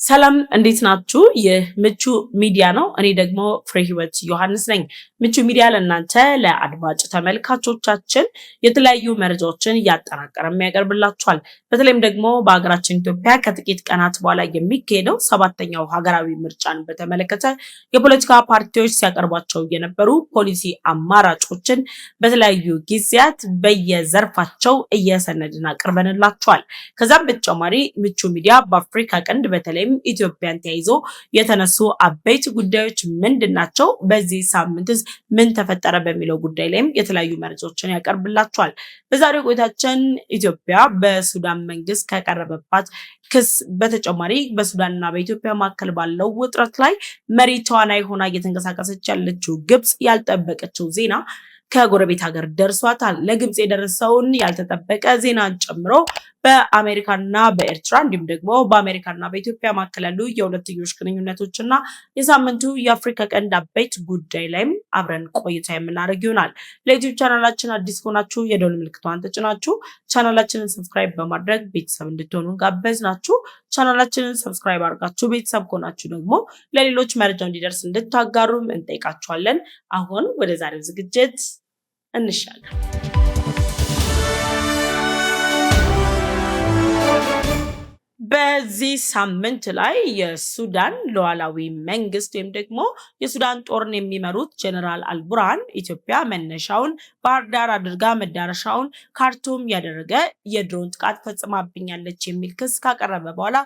ሰላም እንዴት ናችሁ? ይህ ምቹ ሚዲያ ነው። እኔ ደግሞ ፍሬ ህይወት ዮሐንስ ነኝ። ምቹ ሚዲያ ለእናንተ ለአድማጭ ተመልካቾቻችን የተለያዩ መረጃዎችን እያጠናቀረ የሚያቀርብላችኋል። በተለይም ደግሞ በሀገራችን ኢትዮጵያ ከጥቂት ቀናት በኋላ የሚካሄደው 7ኛው ሀገራዊ ምርጫን በተመለከተ የፖለቲካ ፓርቲዎች ሲያቀርቧቸው የነበሩ ፖሊሲ አማራጮችን በተለያዩ ጊዜያት በየዘርፋቸው እየሰነድን አቅርበንላችኋል። ከዛም በተጨማሪ ምቹ ሚዲያ በአፍሪካ ቀንድ በተለይ ኢትዮጵያን ተያይዞ የተነሱ አበይት ጉዳዮች ምንድናቸው? በዚህ ሳምንትስ ምን ተፈጠረ? በሚለው ጉዳይ ላይም የተለያዩ መረጃዎችን ያቀርብላችኋል። በዛሬው ቆይታችን ኢትዮጵያ በሱዳን መንግስት ከቀረበባት ክስ በተጨማሪ በሱዳንና በኢትዮጵያ መካከል ባለው ውጥረት ላይ መሪ ተዋናይ ሆና እየተንቀሳቀሰች ያለችው ግብጽ ያልጠበቀችው ዜና ከጎረቤት ሀገር ደርሷታል። ለግብጽ የደረሰውን ያልተጠበቀ ዜናን ጨምሮ በአሜሪካና በኤርትራ እንዲሁም ደግሞ በአሜሪካና በኢትዮጵያ መካከል ያሉ የሁለትዮሽ ግንኙነቶችና የሳምንቱ የአፍሪካ ቀንድ አበይት ጉዳይ ላይም አብረን ቆይታ የምናደርግ ይሆናል። ለዩቲዩብ ቻናላችን አዲስ ከሆናችሁ የደወል ምልክቷን ተጭናችሁ ቻናላችንን ሰብስክራይብ በማድረግ ቤተሰብ እንድትሆኑ ጋበዝናችሁ። ቻናላችንን ሰብስክራይብ አድርጋችሁ ቤተሰብ ከሆናችሁ ደግሞ ለሌሎች መረጃው እንዲደርስ እንድታጋሩም እንጠይቃችኋለን። አሁን ወደ ዛሬው ዝግጅት እንሻገር። በዚህ ሳምንት ላይ የሱዳን ሉዓላዊ መንግስት ወይም ደግሞ የሱዳን ጦርን የሚመሩት ጀነራል አልቡርሃን ኢትዮጵያ መነሻውን ባህር ዳር አድርጋ መዳረሻውን ካርቱም ያደረገ የድሮን ጥቃት ፈጽማብኛለች የሚል ክስ ካቀረበ በኋላ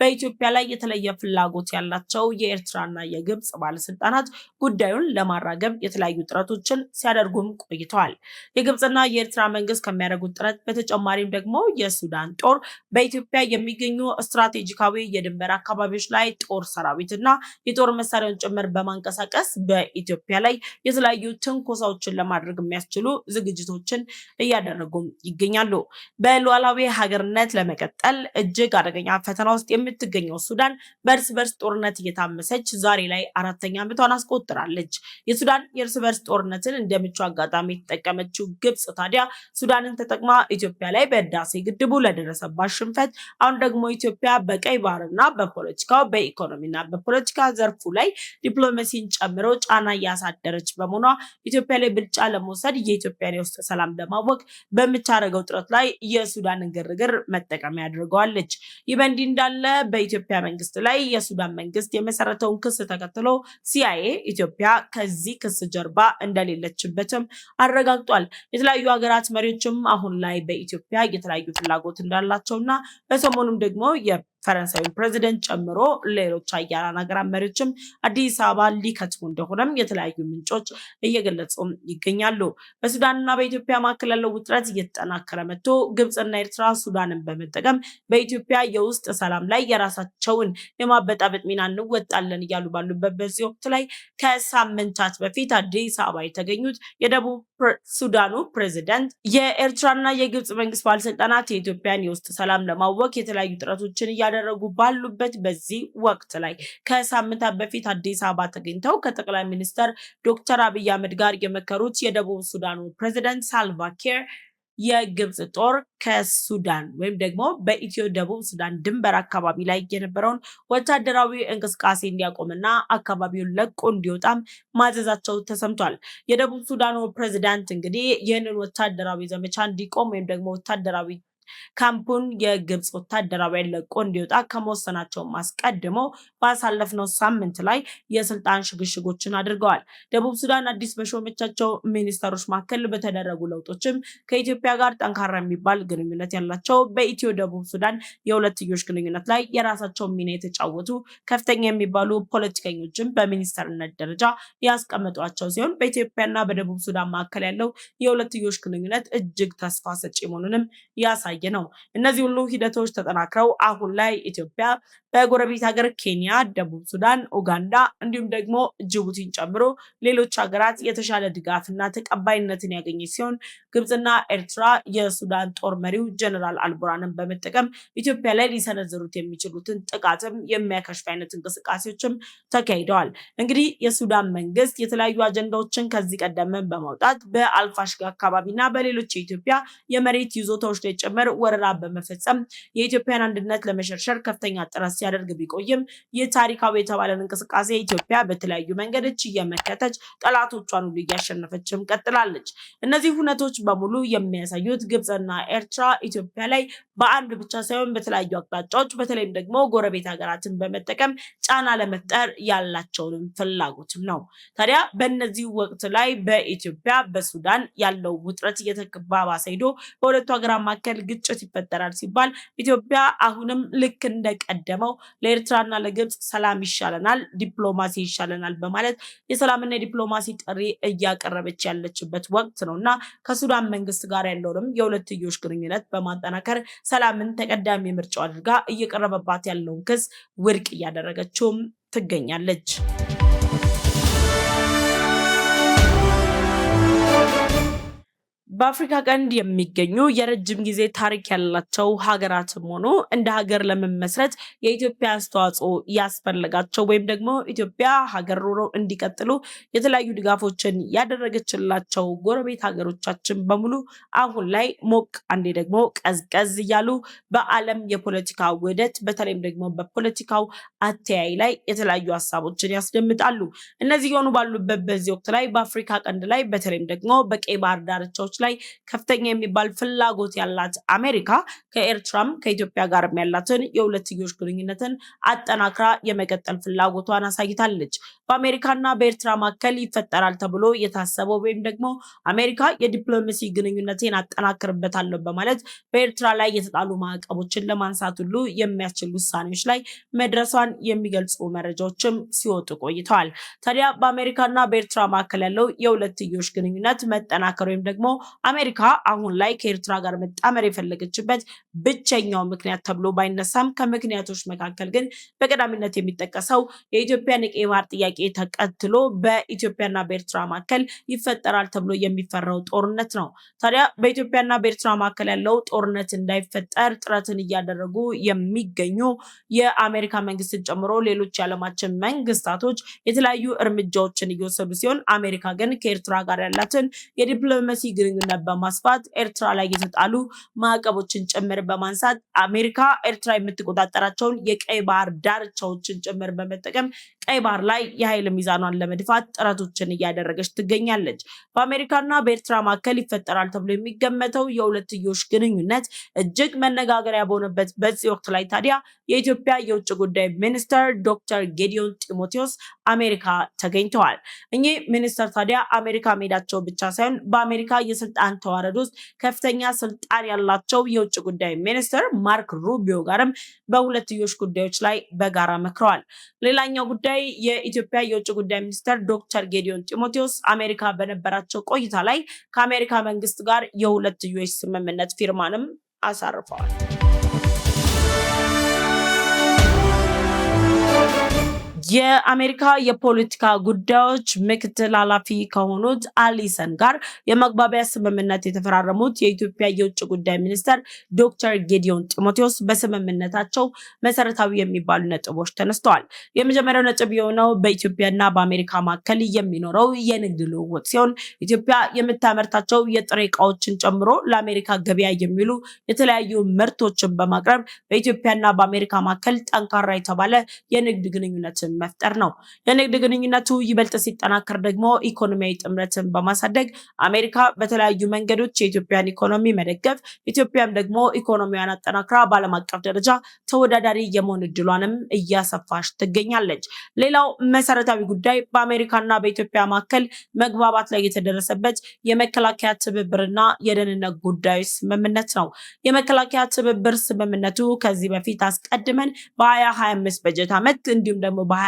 በኢትዮጵያ ላይ የተለየ ፍላጎት ያላቸው የኤርትራና የግብጽ ባለስልጣናት ጉዳዩን ለማራገብ የተለያዩ ጥረቶችን ሲያደርጉም ቆይተዋል። የግብጽና የኤርትራ መንግስት ከሚያደርጉት ጥረት በተጨማሪም ደግሞ የሱዳን ጦር በኢትዮጵያ የሚገኙ ስትራቴጂካዊ የድንበር አካባቢዎች ላይ ጦር ሰራዊትና የጦር መሳሪያውን ጭምር በማንቀሳቀስ በኢትዮጵያ ላይ የተለያዩ ትንኮሳዎችን ለማድረግ የሚያስችሉ ዝግጅቶችን እያደረጉም ይገኛሉ። በሉዓላዊ ሀገርነት ለመቀጠል እጅግ አደገኛ ፈተና ውስጥ የምትገኘው ሱዳን በእርስ በርስ ጦርነት እየታመሰች ዛሬ ላይ 4ኛ ዓመቷን አስቆጥራለች። የሱዳን የእርስ በርስ ጦርነትን እንደ ምቹ አጋጣሚ የተጠቀመችው ግብጽ ታዲያ ሱዳንን ተጠቅማ ኢትዮጵያ ላይ በህዳሴ ግድቡ ለደረሰባት ሽንፈት አሁን ደግሞ ኢትዮጵያ በቀይ ባህርና በፖለቲካው በኢኮኖሚና በፖለቲካ ዘርፉ ላይ ዲፕሎማሲን ጨምሮ ጫና እያሳደረች በመሆኗ ኢትዮጵያ ላይ ብልጫ ለመውሰድ የኢትዮጵያን የውስጥ ሰላም ለማወቅ በምታደርገው ጥረት ላይ የሱዳንን ግርግር መጠቀሚያ አድርገዋለች። ይህ በእንዲህ እንዳለ በኢትዮጵያ መንግስት ላይ የሱዳን መንግስት የመሰረተውን ክስ ተከትሎ ሲአይኤ ኢትዮጵያ ከዚህ ክስ ጀርባ እንደሌለችበትም አረጋግጧል። የተለያዩ ሀገራት መሪዎችም አሁን ላይ በኢትዮጵያ የተለያዩ ፍላጎት እንዳላቸውና በሰሞኑም ደግሞ የፈረንሳዩ ፕሬዝዳንት ጨምሮ ሌሎች ሀያላን ሀገራት መሪዎችም አዲስ አበባ ሊከትሙ እንደሆነም የተለያዩ ምንጮች እየገለጹ ይገኛሉ። በሱዳንና በኢትዮጵያ መካከል ያለው ውጥረት እየተጠናከረ መጥቶ ግብጽና ኤርትራ ሱዳንን በመጠቀም በኢትዮጵያ የውስጥ ሰላም ላይ የራሳቸውን የማበጣበጥ ሚና እንወጣለን እያሉ ባሉበት በዚህ ወቅት ላይ ከሳምንታት በፊት አዲስ አበባ የተገኙት የደቡብ ሱዳኑ ፕሬዝዳንት የኤርትራና የግብጽ መንግስት ባለስልጣናት የኢትዮጵያን የውስጥ ሰላም ለማወክ የተለያዩ ጥረቶችን እያደረጉ ባሉበት በዚህ ወቅት ላይ ከሳምንታት በፊት አዲስ አበባ ተገኝተው ከጠቅላይ ሚኒስትር ዶክተር አብይ አህመድ ጋር የመከሩት የደቡብ ሱዳኑ ፕሬዝዳንት ሳልቫ ኪር የግብጽ ጦር ከሱዳን ወይም ደግሞ በኢትዮ ደቡብ ሱዳን ድንበር አካባቢ ላይ የነበረውን ወታደራዊ እንቅስቃሴ እንዲያቆምና አካባቢውን ለቆ እንዲወጣም ማዘዛቸው ተሰምቷል። የደቡብ ሱዳኑ ፕሬዝዳንት እንግዲህ ይህንን ወታደራዊ ዘመቻ እንዲቆም ወይም ደግሞ ወታደራዊ ካምፑን የግብጽ ወታደራዊ ለቆ እንዲወጣ ከመወሰናቸው አስቀድሞ ባሳለፍነው ሳምንት ላይ የስልጣን ሽግሽጎችን አድርገዋል። ደቡብ ሱዳን አዲስ በሾመቻቸው ሚኒስተሮች መካከል በተደረጉ ለውጦችም ከኢትዮጵያ ጋር ጠንካራ የሚባል ግንኙነት ያላቸው በኢትዮ ደቡብ ሱዳን የሁለትዮሽ ግንኙነት ላይ የራሳቸውን ሚና የተጫወቱ ከፍተኛ የሚባሉ ፖለቲከኞችን በሚኒስተርነት ደረጃ ያስቀመጧቸው ሲሆን በኢትዮጵያና በደቡብ ሱዳን መካከል ያለው የሁለትዮሽ ግንኙነት እጅግ ተስፋ ሰጪ መሆኑንም ያሳያል ነው። እነዚህ ሁሉ ሂደቶች ተጠናክረው አሁን ላይ ኢትዮጵያ በጎረቤት ሀገር ኬንያ፣ ደቡብ ሱዳን፣ ኡጋንዳ እንዲሁም ደግሞ ጅቡቲን ጨምሮ ሌሎች ሀገራት የተሻለ ድጋፍና ተቀባይነትን ያገኘች ሲሆን ግብጽና ኤርትራ የሱዳን ጦር መሪው ጀነራል አልቡርሃንን በመጠቀም ኢትዮጵያ ላይ ሊሰነዝሩት የሚችሉትን ጥቃትም የሚያከሽፍ አይነት እንቅስቃሴዎችም ተካሂደዋል። እንግዲህ የሱዳን መንግስት የተለያዩ አጀንዳዎችን ከዚህ ቀደም በማውጣት በአልፋሽጋ አካባቢና በሌሎች የኢትዮጵያ የመሬት ይዞታዎች ላይ ጭምር ወረራ በመፈጸም የኢትዮጵያን አንድነት ለመሸርሸር ከፍተኛ ጥረት ሲያደርግ ቢቆይም ይህ ታሪካዊ የተባለን እንቅስቃሴ ኢትዮጵያ በተለያዩ መንገዶች እየመከተች ጠላቶቿን ሁሉ እያሸነፈችም ቀጥላለች። እነዚህ ሁነቶች በሙሉ የሚያሳዩት ግብፅና ኤርትራ ኢትዮጵያ ላይ በአንድ ብቻ ሳይሆን በተለያዩ አቅጣጫዎች በተለይም ደግሞ ጎረቤት ሀገራትን በመጠቀም ጫና ለመፍጠር ያላቸውን ፍላጎትም ነው። ታዲያ በእነዚህ ወቅት ላይ በኢትዮጵያ በሱዳን ያለው ውጥረት እየተባባሰ ሄዶ በሁለቱ ሀገራት መካከል ግጭት ይፈጠራል ሲባል ኢትዮጵያ አሁንም ልክ እንደቀደመው ለኤርትራና ለግብፅ ሰላም ይሻለናል፣ ዲፕሎማሲ ይሻለናል በማለት የሰላምና የዲፕሎማሲ ጥሪ እያቀረበች ያለችበት ወቅት ነውና ከሱዳን መንግስት ጋር ያለውንም የሁለትዮሽ ግንኙነት በማጠናከር ሰላምን ተቀዳሚ ምርጫው አድርጋ እየቀረበባት ያለውን ክስ ውድቅ እያደረገችውም ትገኛለች። በአፍሪካ ቀንድ የሚገኙ የረጅም ጊዜ ታሪክ ያላቸው ሀገራትም ሆኖ እንደ ሀገር ለመመስረት የኢትዮጵያ አስተዋጽኦ ያስፈልጋቸው ወይም ደግሞ ኢትዮጵያ ሀገር ኑሮ እንዲቀጥሉ የተለያዩ ድጋፎችን ያደረገችላቸው ጎረቤት ሀገሮቻችን በሙሉ አሁን ላይ ሞቅ አንዴ ደግሞ ቀዝቀዝ እያሉ በዓለም የፖለቲካ ውህደት በተለይም ደግሞ በፖለቲካው አተያይ ላይ የተለያዩ ሀሳቦችን ያስደምጣሉ። እነዚህ የሆኑ ባሉበት በዚህ ወቅት ላይ በአፍሪካ ቀንድ ላይ በተለይም ደግሞ በቀይ ባህር ዳርቻዎች ላይ ከፍተኛ የሚባል ፍላጎት ያላት አሜሪካ ከኤርትራም ከኢትዮጵያ ጋር ያላትን የሁለትዮሽ ግንኙነትን አጠናክራ የመቀጠል ፍላጎቷን አሳይታለች። በአሜሪካና በኤርትራ መካከል ይፈጠራል ተብሎ የታሰበው ወይም ደግሞ አሜሪካ የዲፕሎማሲ ግንኙነትን አጠናክርበታለሁ በማለት በኤርትራ ላይ የተጣሉ ማዕቀቦችን ለማንሳት ሁሉ የሚያስችሉ ውሳኔዎች ላይ መድረሷን የሚገልጹ መረጃዎችም ሲወጡ ቆይተዋል። ታዲያ በአሜሪካና በኤርትራ መካከል ያለው የሁለትዮሽ ግንኙነት መጠናከር ወይም ደግሞ አሜሪካ አሁን ላይ ከኤርትራ ጋር መጣመር የፈለገችበት ብቸኛው ምክንያት ተብሎ ባይነሳም ከምክንያቶች መካከል ግን በቀዳሚነት የሚጠቀሰው የኢትዮጵያን የቀይ ባህር ጥያቄ ተከትሎ በኢትዮጵያና በኤርትራ መካከል ይፈጠራል ተብሎ የሚፈራው ጦርነት ነው። ታዲያ በኢትዮጵያና በኤርትራ መካከል ያለው ጦርነት እንዳይፈጠር ጥረትን እያደረጉ የሚገኙ የአሜሪካ መንግስትን ጨምሮ ሌሎች የዓለማችን መንግስታቶች የተለያዩ እርምጃዎችን እየወሰዱ ሲሆን አሜሪካ ግን ከኤርትራ ጋር ያላትን የዲፕሎማሲ ግንኙነት በማስፋት ኤርትራ ላይ የተጣሉ ማዕቀቦችን ጭምር በማንሳት አሜሪካ ኤርትራ የምትቆጣጠራቸውን የቀይ ባህር ዳርቻዎችን ጭምር በመጠቀም ቀይ ባህር ላይ የኃይል ሚዛኗን ለመድፋት ጥረቶችን እያደረገች ትገኛለች። በአሜሪካና በኤርትራ መካከል ይፈጠራል ተብሎ የሚገመተው የሁለትዮሽ ግንኙነት እጅግ መነጋገሪያ በሆነበት በዚህ ወቅት ላይ ታዲያ የኢትዮጵያ የውጭ ጉዳይ ሚኒስትር ዶክተር ጌዲዮን ጢሞቴዎስ አሜሪካ ተገኝተዋል። እኚህ ሚኒስትር ታዲያ አሜሪካ መሄዳቸው ብቻ ሳይሆን በአሜሪካ የስልጣን ተዋረድ ውስጥ ከፍተኛ ስልጣን ያላቸው የውጭ ጉዳይ ሚኒስትር ማርክ ሩቢዮ ጋርም በሁለትዮሽ ጉዳዮች ላይ በጋራ መክረዋል። ሌላኛው ጉዳይ የኢትዮጵያ የውጭ ጉዳይ ሚኒስትር ዶክተር ጌዲዮን ጢሞቴዎስ አሜሪካ በነበራቸው ቆይታ ላይ ከአሜሪካ መንግስት ጋር የሁለትዮሽ ስምምነት ፊርማንም አሳርፈዋል። የአሜሪካ የፖለቲካ ጉዳዮች ምክትል ኃላፊ ከሆኑት አሊሰን ጋር የመግባቢያ ስምምነት የተፈራረሙት የኢትዮጵያ የውጭ ጉዳይ ሚኒስትር ዶክተር ጌዲዮን ጢሞቴዎስ በስምምነታቸው መሰረታዊ የሚባሉ ነጥቦች ተነስተዋል። የመጀመሪያው ነጥብ የሆነው በኢትዮጵያና በአሜሪካ መካከል የሚኖረው የንግድ ልውውጥ ሲሆን ኢትዮጵያ የምታመርታቸው የጥሬ ዕቃዎችን ጨምሮ ለአሜሪካ ገበያ የሚውሉ የተለያዩ ምርቶችን በማቅረብ በኢትዮጵያና በአሜሪካ መካከል ጠንካራ የተባለ የንግድ ግንኙነትን መፍጠር ነው። የንግድ ግንኙነቱ ይበልጥ ሲጠናከር ደግሞ ኢኮኖሚያዊ ጥምረትን በማሳደግ አሜሪካ በተለያዩ መንገዶች የኢትዮጵያን ኢኮኖሚ መደገፍ፣ ኢትዮጵያም ደግሞ ኢኮኖሚዋን አጠናክራ በዓለም አቀፍ ደረጃ ተወዳዳሪ የመሆን እድሏንም እያሰፋች ትገኛለች። ሌላው መሰረታዊ ጉዳይ በአሜሪካና በኢትዮጵያ መካከል መግባባት ላይ የተደረሰበት የመከላከያ ትብብርና የደህንነት ጉዳዮች ስምምነት ነው። የመከላከያ ትብብር ስምምነቱ ከዚህ በፊት አስቀድመን በ2025 በጀት ዓመት እንዲሁም ደግሞ በ26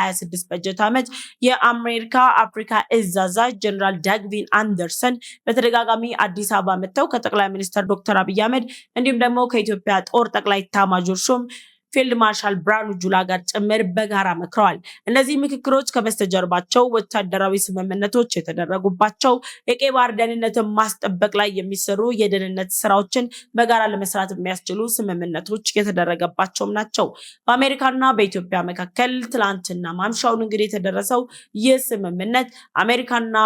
በጀት ዓመት የአሜሪካ አፍሪካ እዝ አዛዥ ጀነራል ዳግቪን አንደርሰን በተደጋጋሚ አዲስ አበባ መጥተው ከጠቅላይ ሚኒስትር ዶክተር አብይ አህመድ እንዲሁም ደግሞ ከኢትዮጵያ ጦር ጠቅላይ ኤታማዦር ሹም ፊልድ ማርሻል ብርሃኑ ጁላ ጋር ጭምር በጋራ መክረዋል። እነዚህ ምክክሮች ከበስተጀርባቸው ወታደራዊ ስምምነቶች የተደረጉባቸው የቀይ ባህር ደህንነትን ማስጠበቅ ላይ የሚሰሩ የደህንነት ስራዎችን በጋራ ለመስራት የሚያስችሉ ስምምነቶች የተደረገባቸውም ናቸው። በአሜሪካና በኢትዮጵያ መካከል ትላንትና ማምሻውን እንግዲህ የተደረሰው ይህ ስምምነት አሜሪካና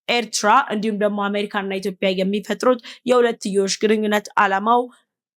ኤርትራ እንዲሁም ደግሞ አሜሪካና ኢትዮጵያ የሚፈጥሩት የሁለትዮሽ ግንኙነት ዓላማው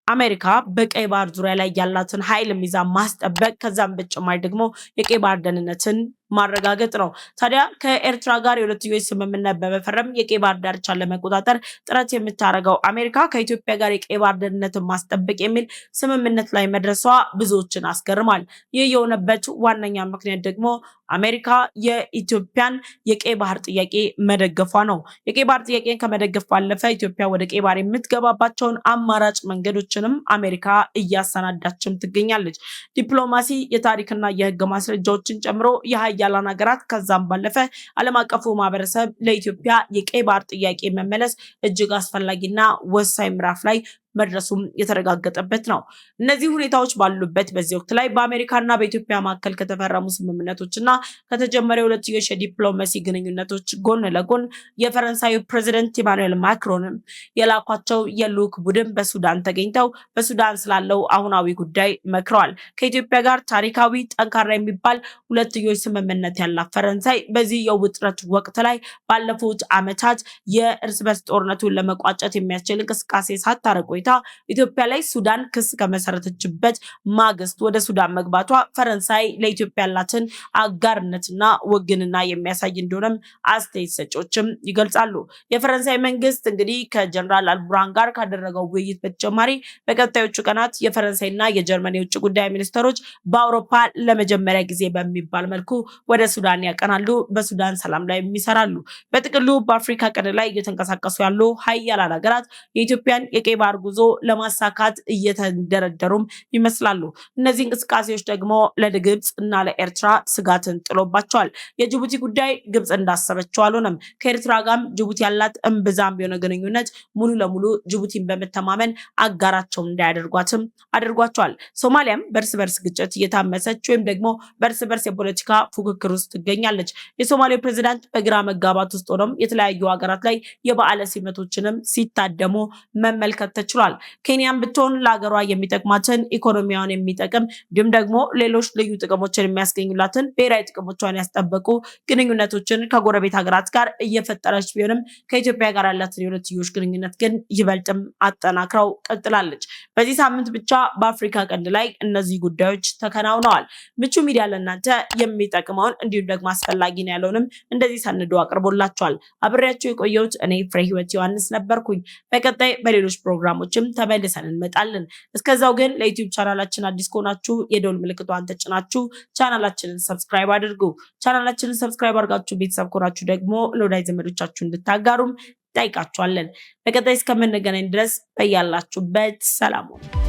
አሜሪካ በቀይ ባህር ዙሪያ ላይ ያላትን ኃይል ሚዛን ማስጠበቅ ከዛም በተጨማሪ ደግሞ የቀይ ባህር ደህንነትን ማረጋገጥ ነው። ታዲያ ከኤርትራ ጋር የሁለትዮሽ ስምምነት በመፈረም የቀይ ባህር ዳርቻን ለመቆጣጠር ጥረት የምታደርገው አሜሪካ ከኢትዮጵያ ጋር የቀይ ባህር ደህንነትን ማስጠበቅ የሚል ስምምነት ላይ መድረሷ ብዙዎችን አስገርማል። ይህ የሆነበት ዋነኛ ምክንያት ደግሞ አሜሪካ የኢትዮጵያን የቀይ ባህር ጥያቄ መደገፏ ነው። የቀይ ባህር ጥያቄን ከመደገፍ ባለፈ ኢትዮጵያ ወደ ቀይ ባህር የምትገባባቸውን አማራጭ መንገዶችንም አሜሪካ እያሰናዳችም ትገኛለች። ዲፕሎማሲ፣ የታሪክና የህግ ማስረጃዎችን ጨምሮ የሀያላን ሀገራት ከዛም ባለፈ ዓለም አቀፉ ማህበረሰብ ለኢትዮጵያ የቀይ ባህር ጥያቄ መመለስ እጅግ አስፈላጊና ወሳኝ ምዕራፍ ላይ መድረሱም የተረጋገጠበት ነው። እነዚህ ሁኔታዎች ባሉበት በዚህ ወቅት ላይ በአሜሪካና በኢትዮጵያ መካከል ከተፈረሙ ስምምነቶችና ከተጀመረ የሁለትዮሽ የዲፕሎማሲ ግንኙነቶች ጎን ለጎን የፈረንሳዩ ፕሬዚደንት ኢማኑኤል ማክሮንም የላኳቸው የልዑክ ቡድን በሱዳን ተገኝተው በሱዳን ስላለው አሁናዊ ጉዳይ መክረዋል። ከኢትዮጵያ ጋር ታሪካዊ ጠንካራ የሚባል ሁለትዮሽ ስምምነት ያላት ፈረንሳይ በዚህ የውጥረት ወቅት ላይ ባለፉት ዓመታት የእርስ በርስ ጦርነቱን ለመቋጨት የሚያስችል እንቅስቃሴ ሳታረግ ኢትዮጵያ ላይ ሱዳን ክስ ከመሰረተችበት ማግስት ወደ ሱዳን መግባቷ ፈረንሳይ ለኢትዮጵያ ያላትን አጋርነትና ወግንና የሚያሳይ እንደሆነም አስተያየት ሰጪዎችም ይገልጻሉ። የፈረንሳይ መንግስት እንግዲህ ከጀነራል አልቡርሃን ጋር ካደረገው ውይይት በተጨማሪ በቀጣዮቹ ቀናት የፈረንሳይና የጀርመን የውጭ ጉዳይ ሚኒስትሮች በአውሮፓ ለመጀመሪያ ጊዜ በሚባል መልኩ ወደ ሱዳን ያቀናሉ፣ በሱዳን ሰላም ላይ ይሰራሉ። በጥቅሉ በአፍሪካ ቀንድ ላይ እየተንቀሳቀሱ ያሉ ሀያላን ሀገራት የኢትዮጵያን የቀይ ባህር ጉዞ ለማሳካት እየተደረደሩም ይመስላሉ። እነዚህ እንቅስቃሴዎች ደግሞ ለግብጽ እና ለኤርትራ ስጋትን ጥሎባቸዋል። የጅቡቲ ጉዳይ ግብጽ እንዳሰበችው አልሆነም። ከኤርትራ ጋርም ጅቡቲ ያላት እምብዛም የሆነ ግንኙነት ሙሉ ለሙሉ ጅቡቲን በመተማመን አጋራቸው እንዳያደርጓትም አድርጓቸዋል። ሶማሊያም በእርስ በርስ ግጭት እየታመሰች ወይም ደግሞ በእርስ በርስ የፖለቲካ ፉክክር ውስጥ ትገኛለች። የሶማሌው ፕሬዚዳንት በግራ መጋባት ውስጥ ሆኖም የተለያዩ ሀገራት ላይ የበዓለ ሲመቶችንም ሲታደሙ መመልከት ተችሏል። ኬንያም ብትሆን ለሀገሯ የሚጠቅማትን ኢኮኖሚያን የሚጠቅም እንዲሁም ደግሞ ሌሎች ልዩ ጥቅሞችን የሚያስገኙላትን ብሔራዊ ጥቅሞቿን ያስጠበቁ ግንኙነቶችን ከጎረቤት ሀገራት ጋር እየፈጠረች ቢሆንም ከኢትዮጵያ ጋር ያላትን የሁለትዮሽ ግንኙነት ግን ይበልጥም አጠናክረው ቀጥላለች። በዚህ ሳምንት ብቻ በአፍሪካ ቀንድ ላይ እነዚህ ጉዳዮች ተከናውነዋል። ምቹ ሚዲያ ለእናንተ የሚጠቅመውን እንዲሁም ደግሞ አስፈላጊ ነው ያለውንም እንደዚህ ሰንዶ አቅርቦላችኋል። አብሬያቸው የቆየሁት እኔ ፍሬ ህይወት ዮሐንስ ነበርኩኝ። በቀጣይ በሌሎች ፕሮግራሞችም ተመልሰን እንመጣለን። እስከዛው ግን ለዩቲዩብ ቻናላችን አዲስ ከሆናችሁ የደወል ምልክቷን ተጭናችሁ ቻናላችንን ሰብስክራይብ አድርጉ። ቻናላችንን ሰብስክራይብ አድርጋችሁ ቤተሰብ ከሆናችሁ ደግሞ ለወዳጅ ዘመዶቻችሁ እንድታጋሩም ጠይቃችኋለን። በቀጣይ እስከምንገናኝ ድረስ በያላችሁበት ሰላም ሁኑ።